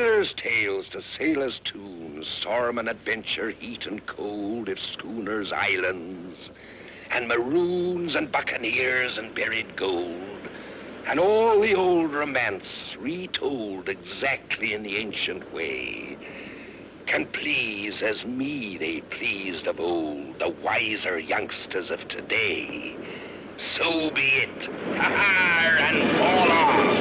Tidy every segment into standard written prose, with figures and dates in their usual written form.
sailors' tales to sailors' tunes, storm and adventure, heat and cold, if schooners, islands, and maroons and buccaneers and buried gold, and all the old romance retold exactly in the ancient way, can please as me they pleased of old, the wiser youngsters of today. So be it. Ha-ha, and fall off.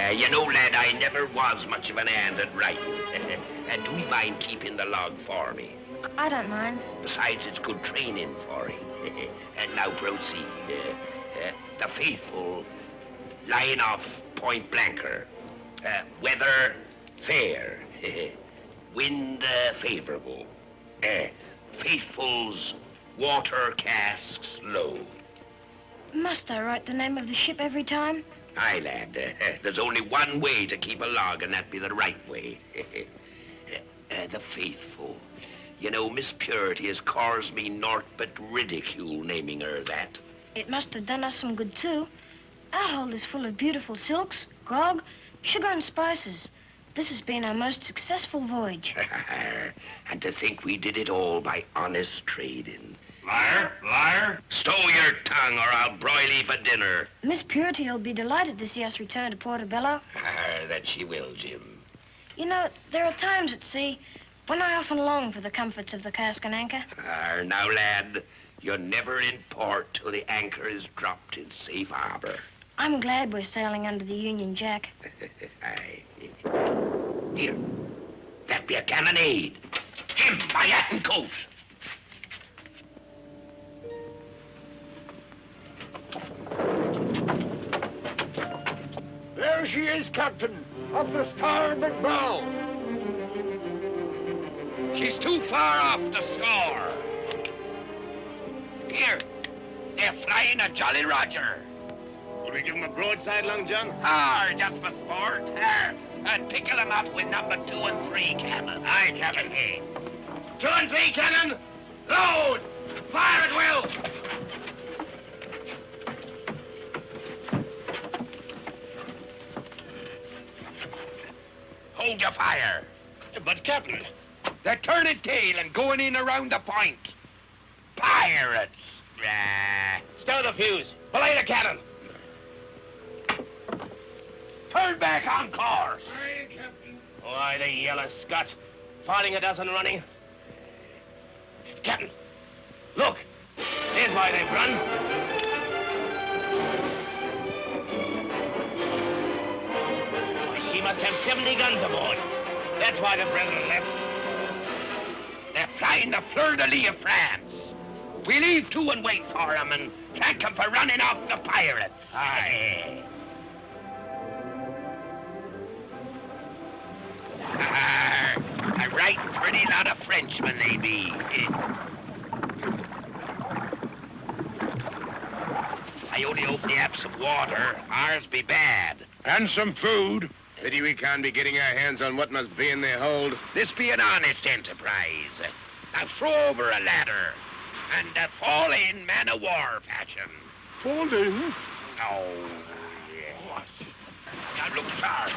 You know, lad, I never was much of an hand at writing. And do you mind keeping the log for me? I don't mind. Besides, it's good training for him. And now proceed. The faithful line off Point Blanker. Weather fair. Wind favorable. Faithful's water casks low. Must I write the name of the ship every time? Aye, lad. There's only one way to keep a log, and that be the right way. The faithful. You know, Miss Purity has caused me naught but ridicule naming her that. It must have done us some good, too. Our hold is full of beautiful silks, grog, sugar and spices. This has been our most successful voyage. And to think we did it all by honest trading. Liar, liar. Stow your tongue, or I'll broil you for dinner. Miss Purity will be delighted to see us return to Portobello. That she will, Jim. You know, there are times at sea when I often long for the comforts of the cask and anchor. Now, lad, you're never in port till the anchor is dropped in safe harbor. I'm glad we're sailing under the Union Jack. Aye. Here, that be a cannonade. Jim, my hat and coat. There she is, Captain, off the starboard bow. She's too far off the score. Here, they're flying a Jolly Roger. Will we give him a broadside, Long John? Just for sport. And pickle him up with number 2 and 3 cannon. Aye, Captain. 2 and 3 cannon, load! Fire at will! Hold your fire. But, Captain... They're turning tail and going in around the point. Pirates! Stow the fuse. Belay the cannon. Turn back on course. Aye, Captain. Why, the yellow Scot. Fighting a dozen running. Captain, look. There's why they've run. Why, she must have 70 guns aboard. That's why the brethren left. They're flying the fleur-de-lis of France. We leave 2 and wait for them and thank them for running off the pirates. Aye. A right pretty lot of Frenchmen they be. I only hope they have some water. Ours be bad. And some food. Pity we can't be getting our hands on what must be in their hold. This be an honest enterprise. Now throw over a ladder and fall in man-o'-war fashion. Fall in? Oh, yeah. Now look sharp.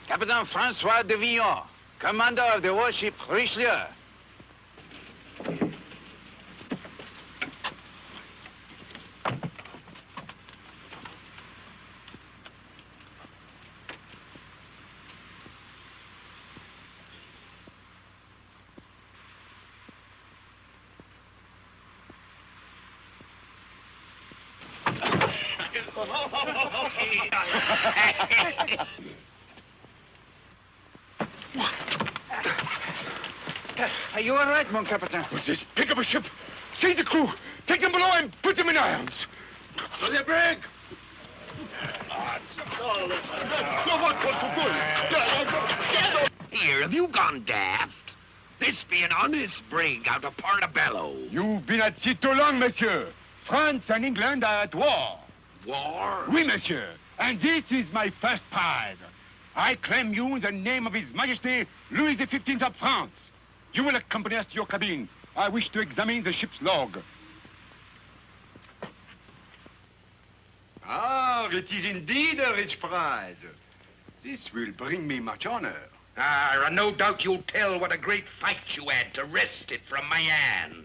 Captain Francois de Villon, commander of the warship Richelieu. Are you all right, mon capitaine? What's this? Pick up a ship. Seize the crew. Take them below and put them in irons. To the brig! Here, have you gone daft? This be an honest brig out of Portobello. You've been at sea too long, monsieur. France and England are at war. War? Oui, monsieur. And this is my first prize. I claim you in the name of His Majesty, Louis XV of France. You will accompany us to your cabin. I wish to examine the ship's log. Ah, it is indeed a rich prize. This will bring me much honor. And no doubt you'll tell what a great fight you had to wrest it from my hand.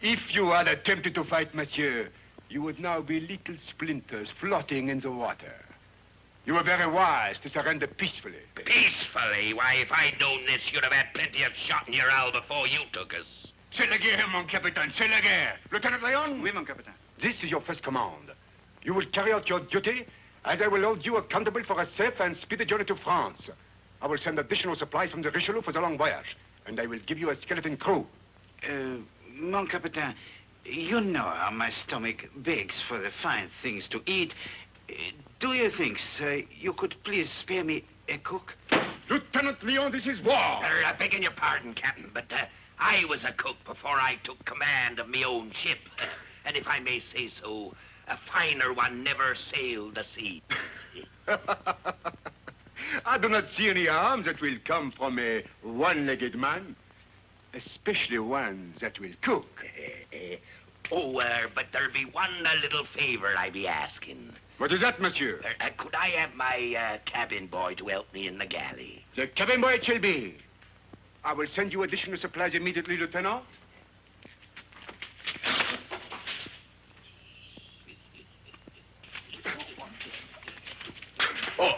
If you had attempted to fight, monsieur, you would now be little splinters floating in the water. You were very wise to surrender peacefully. Peacefully? Why, if I'd known this, you'd have had plenty of shot in your hull before you took us. C'est la guerre, mon capitaine, c'est la guerre. Lieutenant Léon? Oui, mon capitaine. This is your first command. You will carry out your duty, as I will hold you accountable for a safe and speedy journey to France. I will send additional supplies from the Richelieu for the long voyage, and I will give you a skeleton crew. Mon capitaine, you know how my stomach begs for the fine things to eat. Do you think, sir, you could please spare me a cook? Lieutenant Leon, this is war. Begging your pardon, Captain, but I was a cook before I took command of my own ship. And if I may say so, a finer one never sailed the sea. I do not see any harm that will come from a one-legged man, especially one that will cook. But there'll be one little favor I be asking. What is that, monsieur? Could I have my cabin boy to help me in the galley? The cabin boy it shall be. I will send you additional supplies immediately, Lieutenant. Oh.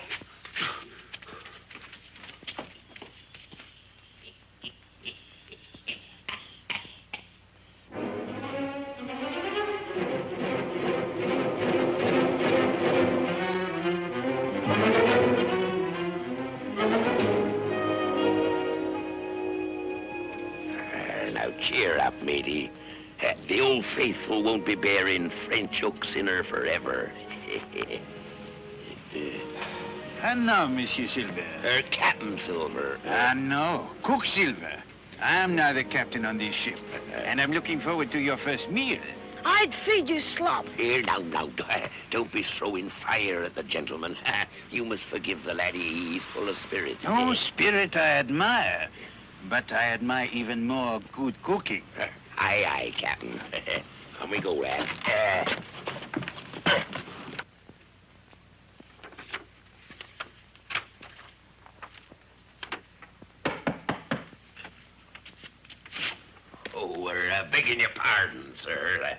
Now cheer up, matey. The old faithful won't be bearing French hooks in her forever. And now, Monsieur Silver. Captain Silver. No, Cook Silver. I'm now the captain on this ship, and I'm looking forward to your first meal. I'd feed you slop. Here, now, don't be throwing fire at the gentleman. You must forgive the laddie. He's full of spirit. Oh, spirit I admire, but I admire even more good cooking. Aye, Captain. On we go, lad. We're begging your pardon, sir.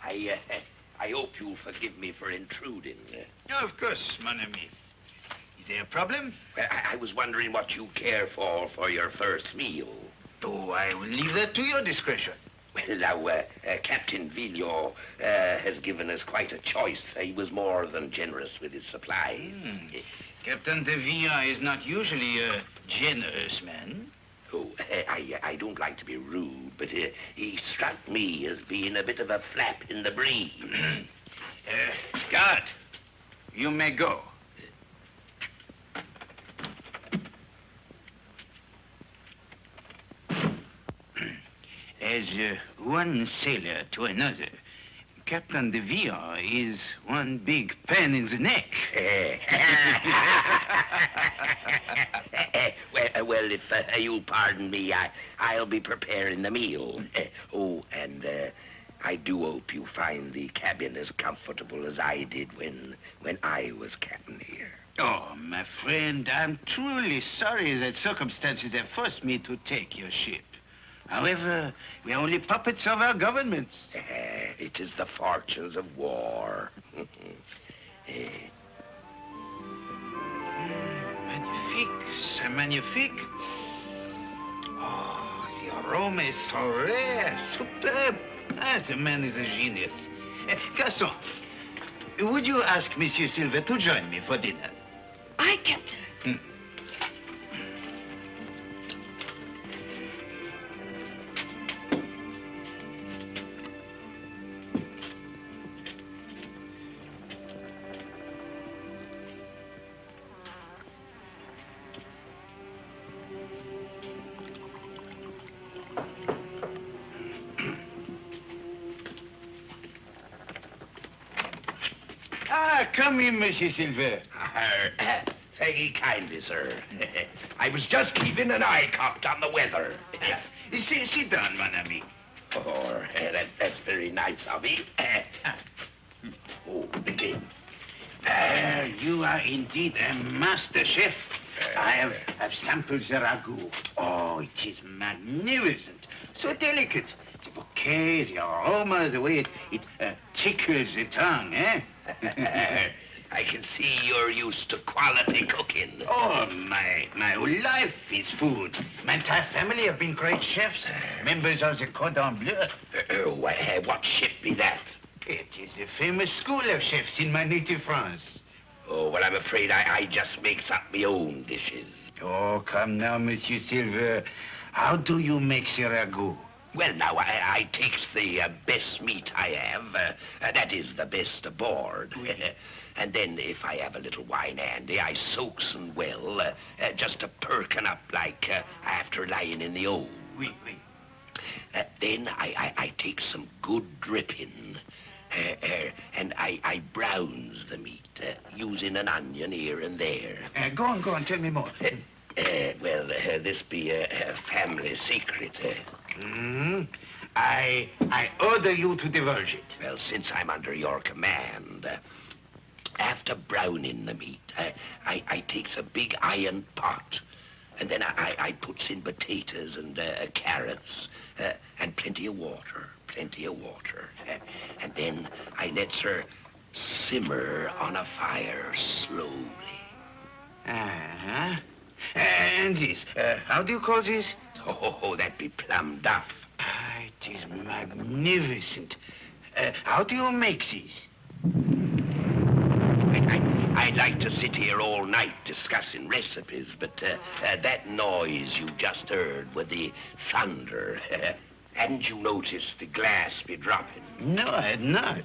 I hope you'll forgive me for intruding. Of course, mon ami. Is there a problem? Well, I was wondering what you care for your first meal. Oh, I will leave that to your discretion. Well, now, Captain Villon has given us quite a choice. He was more than generous with his supplies. Captain de Villon is not usually a generous man. Oh, I don't like to be rude, but he struck me as being a bit of a flap in the breeze. Guard, you may go. As one sailor to another, Captain de Villon is one big pain in the neck. Well, if you'll pardon me, I'll be preparing the meal. And I do hope you find the cabin as comfortable as I did when I was captain here. Oh, my friend, I'm truly sorry that circumstances have forced me to take your ship. However, we're only puppets of our governments. It is the fortunes of war. Magnifique, c'est magnifique. Oh, the aroma is so rare, superb. The man is a genius. Garçon, would you ask Monsieur Silver to join me for dinner? Aye, Captain. Ah, come in, Monsieur Silver. Thank ye kindly, sir. I was just keeping an eye cocked on the weather. Sit down, mon ami. Oh, that's very nice of me. You are indeed a master chef. I have sampled the ragout. Oh, it is magnificent. So delicate. The bouquet, the aroma, the way it tickles the tongue, eh? I can see you're used to quality cooking. Oh, my whole life is food. My entire family have been great chefs, members of the Cordon Bleu. What ship be that? It is a famous school of chefs in my native France. Oh, well, I'm afraid I just makes up my own dishes. Oh, come now, Monsieur Silver. How do you make the ragout? Well, now, I takes the best meat I have. That is the best aboard. And then, if I have a little wine handy, I soaks 'em well, just to perkin up like after lying in the oven. Oui. Then I take some good dripping, and I browns the meat, using an onion here and there. Go on, tell me more. Well, this be a family secret. I order you to divulge it. Well, since I'm under your command, after browning the meat, I takes a big iron pot, and then I puts in potatoes and carrots, and plenty of water. And then I lets her simmer on a fire slowly. Uh-huh. And this, how do you call this? Oh, that be plum duff. It is magnificent. How do you make this? I'd like to sit here all night discussing recipes, but that noise you just heard with the thunder, hadn't you noticed the glass be dropping? No, I had not.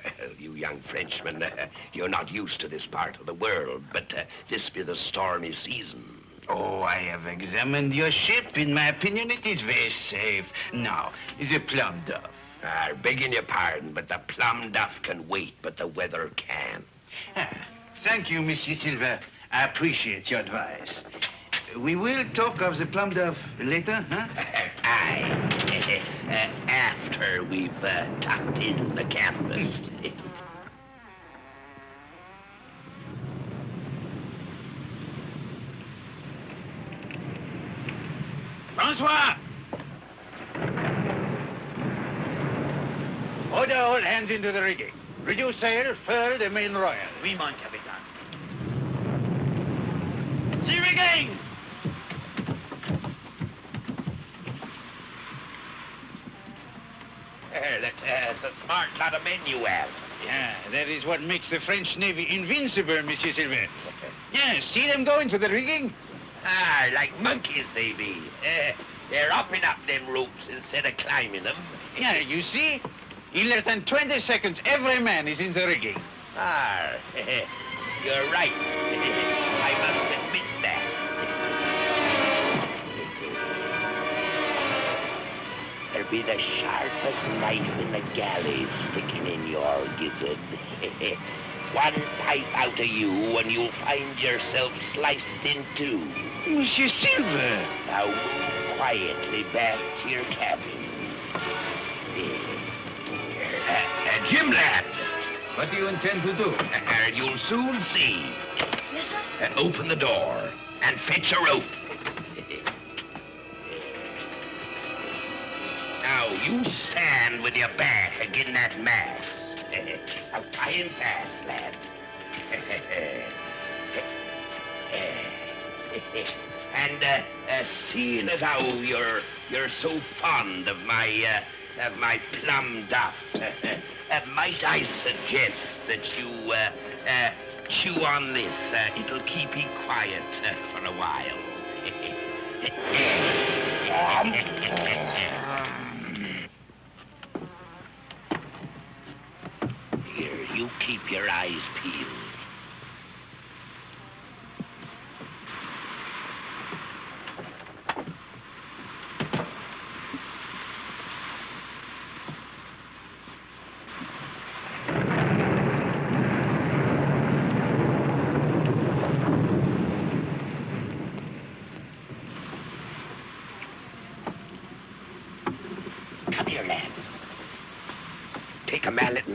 Well, you young Frenchmen, you're not used to this part of the world, but this be the stormy season. Oh, I have examined your ship. In my opinion, it is very safe. Now, the plum duff. Begging your pardon, but the plum duff can wait, but the weather can't. Thank you, Monsieur Silver. I appreciate your advice. We will talk of the plum duff later, huh? Aye. After we've tucked in the canvas. Francois! Order all hands into the rigging. Reduce sail, furl the main royal. Oui, mon capitaine. Sea rigging! That's a smart lot of men you have. Yeah, that is what makes the French Navy invincible, Monsieur Silver. Yes, see them go into the rigging? Like monkeys they be. They're upping up them ropes instead of climbing them. Yeah, you see? In less than 20 seconds, every man is in the rigging. You're right. I must admit that. There'll be the sharpest knife in the galley sticking in your gizzard. One pipe out of you and you'll find yourself sliced in two. Monsieur Silver! Now move quietly back to your cabin. Jim, lad! What do you intend to do? You'll soon see. Yes, sir? Open the door and fetch a rope. Now, you stand with your back against that mast. Now, tie him fast, lad. And seeing as how you're so fond of my plum duff, might I suggest that you chew on this? It'll keep you quiet for a while. Here, you keep your eyes peeled.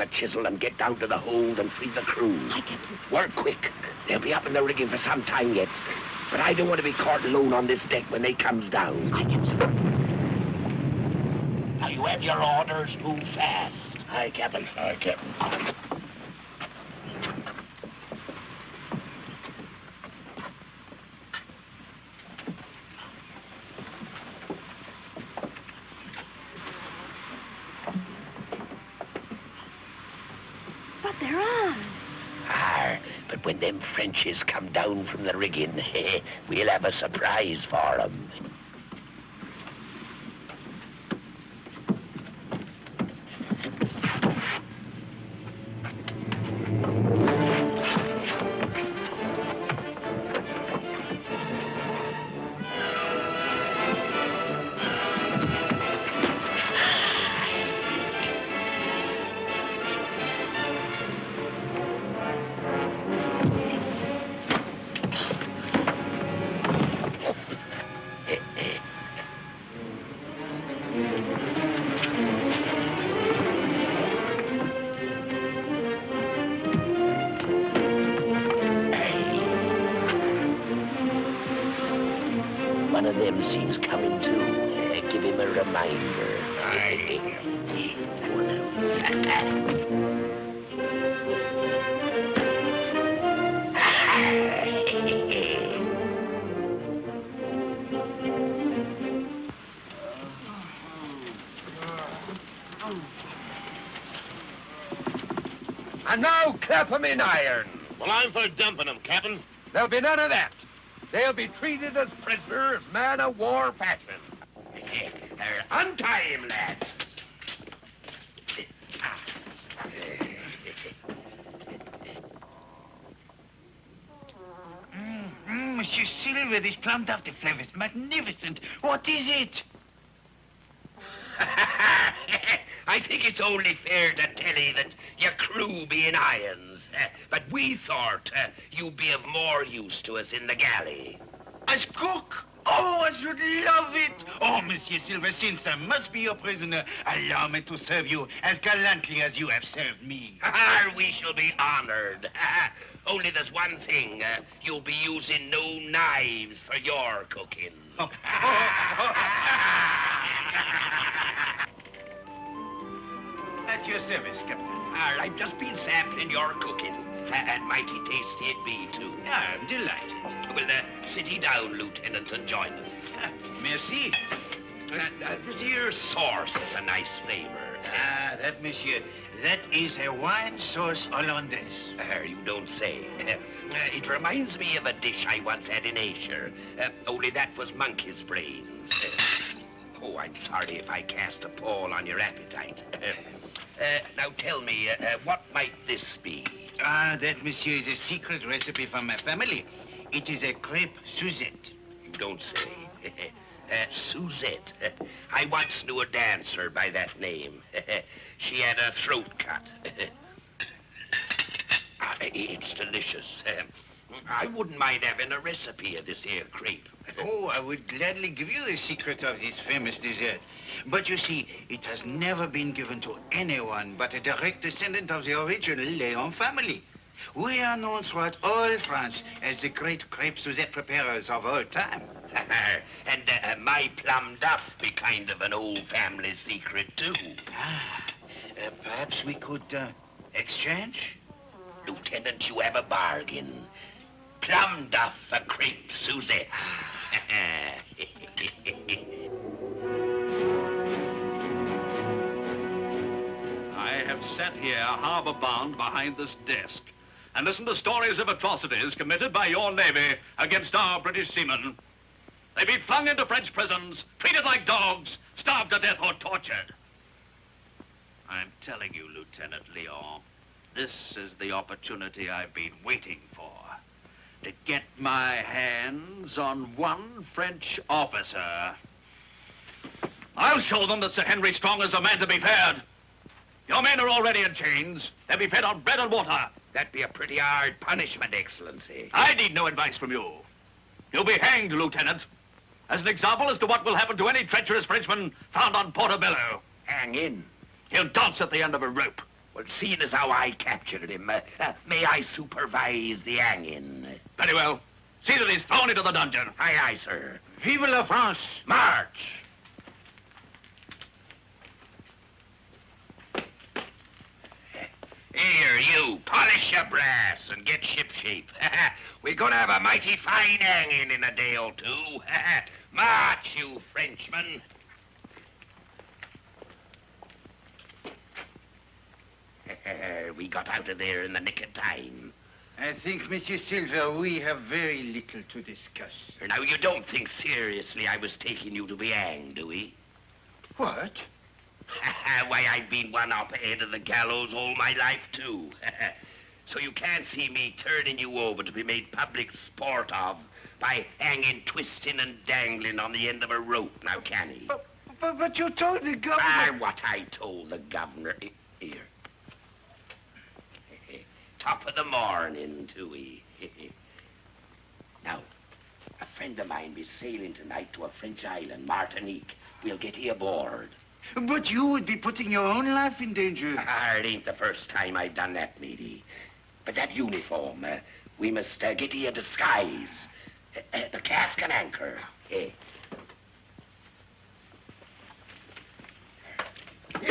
a chisel and get down to the hold and free the crew. Aye, Captain. Work quick. They'll be up in the rigging for some time yet. But I don't want to be caught alone on this deck when they comes down. Aye, Captain. Now, you have your orders. Move fast. Aye, Captain. Aye, Captain. But they're on. But when them Frenchies come down from the rigging, we'll have a surprise for 'em. One of them seems coming too. Give him a reminder. And now clap 'em in irons. Well, I'm for dumping them, Captain. There'll be none of that. They'll be treated as prisoners, man-of-war fashion. Untie him, lads. Monsieur Silver, this plum duff flavor is magnificent. What is it? I think it's only fair to tell you that your crew be in irons. But we thought you'd be of more use to us in the galley. As cook? Oh, I should love it. Oh, Monsieur Silver, since I must be your prisoner, allow me to serve you as gallantly as you have served me. We shall be honored. Only there's one thing. You'll be using no knives for your cooking. At your service, Captain. I've just been sampling your cooking. And mighty tasty it be, too. I'm delighted. Well, sit ye down, Lieutenant, and join us. Merci. This here sauce is a nice flavor. That, monsieur, that is a wine sauce hollandaise. You don't say. It reminds me of a dish I once had in Asia. Only that was monkey's brains. Oh, I'm sorry if I cast a pall on your appetite. Now tell me, what might this be? That, monsieur, is a secret recipe from my family. It is a crepe Suzette. You don't say. Suzette. I once knew a dancer by that name. She had a throat cut. It's delicious. I wouldn't mind having a recipe of this here crepe. Oh, I would gladly give you the secret of this famous dessert. But you see, it has never been given to anyone but a direct descendant of the original Léon family. We are known throughout all France as the great crepe Suzette preparers of all time. And my plum duff be kind of an old family secret, too. Perhaps we could exchange? Lieutenant, you have a bargain. Plum duff for crepe Suzette. I have sat here harbor-bound behind this desk and listened to stories of atrocities committed by your Navy against our British seamen. They be flung into French prisons, treated like dogs, starved to death or tortured. I'm telling you, Lieutenant Leon, this is the opportunity I've been waiting for. To get my hands on one French officer. I'll show them that Sir Henry Strong is a man to be feared. Your men are already in chains. They'll be fed on bread and water. That'd be a pretty hard punishment, Excellency. I need no advice from you. You'll be hanged, Lieutenant, as an example as to what will happen to any treacherous Frenchman found on Portobello. Hang in. He'll dance at the end of a rope. Well, seeing as how I captured him, may I supervise the hanging? Very well. See that he's thrown into the dungeon. Aye, aye, sir. Vive la France! March! Here, you, polish your brass and get shipshape. We're gonna have a mighty fine hanging in a day or two. March, you Frenchmen. We got out of there in the nick of time. I think, Monsieur Silver, we have very little to discuss. Now, you don't think seriously I was taking you to be hanged, do we? What? Why, I've been one up ahead of the gallows all my life, too. So you can't see me turning you over to be made public sport of by hanging, twisting, and dangling on the end of a rope, now can he? But you told the governor... What I told the governor... Here. Top of the morning, too, Now, a friend of mine be sailing tonight to a French island, Martinique. We'll get you aboard. But you would be putting your own life in danger. It ain't the first time I've done that, matey. But that uniform, we must get you a disguise. The cask and anchor. Here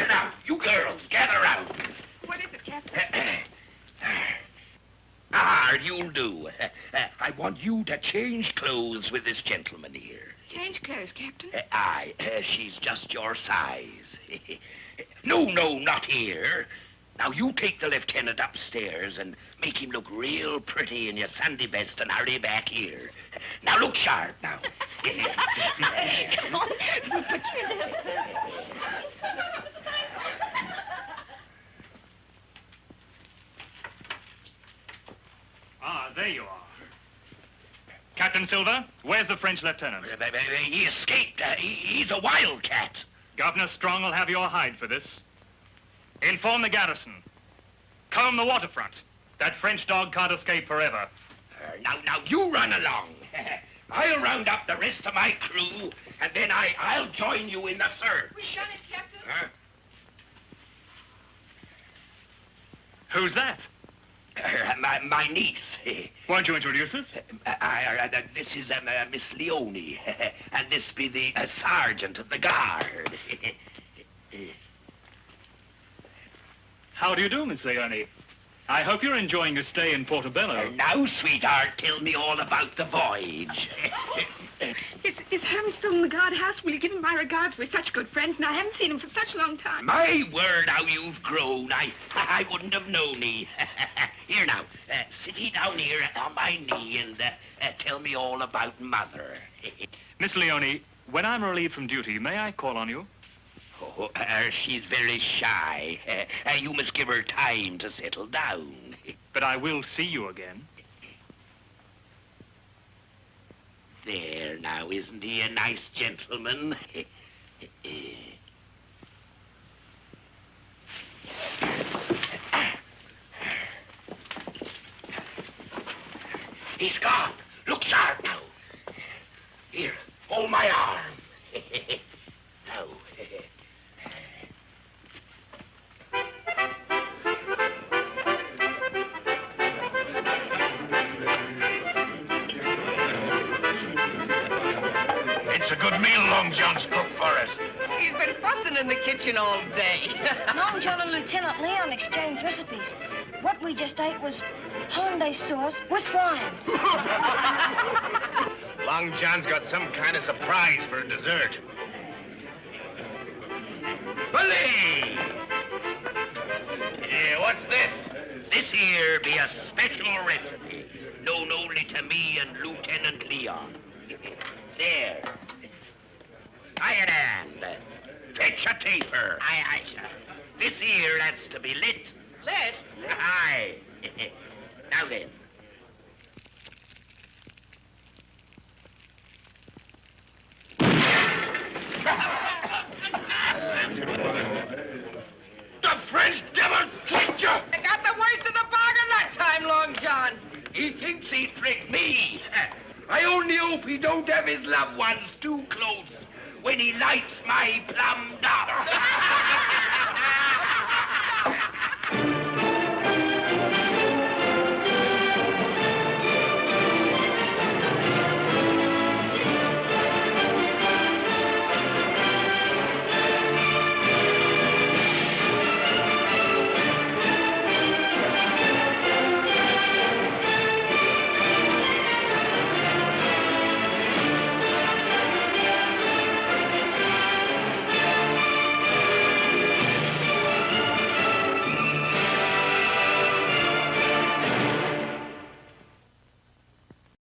now, you girls, gather round. What is it, Captain? You'll do. I want you to change clothes with this gentleman here. Change clothes, Captain. Aye, she's just your size. No, not here. Now, you take the lieutenant upstairs and make him look real pretty in your Sunday best and hurry back here. Now, look sharp now. Come on. Put you in. There you are. Captain Silver, where's the French lieutenant? He escaped. He's a wildcat. Governor Strong will have your hide for this. Inform the garrison. Comb the waterfront. That French dog can't escape forever. Now, you run along. I'll round up the rest of my crew, and then I'll join you in the search. We shot it, Captain. Huh? Who's that? My niece. Won't you introduce us? This is Miss Leone, and this be the sergeant of the guard. How do you do, Miss Leone? I hope you're enjoying your stay in Portobello. Now, sweetheart, tell me all about the voyage. Is Herman still in the guardhouse? Will you give him my regards? We're such good friends, and I haven't seen him for such a long time. My word, how you've grown. I wouldn't have known ye. Here now, sit ye down here on my knee and tell me all about Mother. Miss Leone, when I'm relieved from duty, may I call on you? Oh, she's very shy. You must give her time to settle down. But I will see you again. There now, isn't he a nice gentleman? He's gone. Look sharp now. Here, hold my arm. Now. It's a good meal Long John's cooked for us. He's been fussing in the kitchen all day. Long John and Lieutenant Leon exchanged recipes. What we just ate was hollandaise sauce with wine. Long John's got some kind of surprise for a dessert. Bully! Yeah, what's this? This here be a special recipe, known only to me and Lieutenant Leon. There. Iron hand. Fetch a taper. Aye, sir. This here has to be lit. Lit? Aye. Now then. The French devil tricked you! I got the worst of the bargain that time, Long John. He thinks he tricked me. I only hope he don't have his loved ones too close when he lights my plum dot.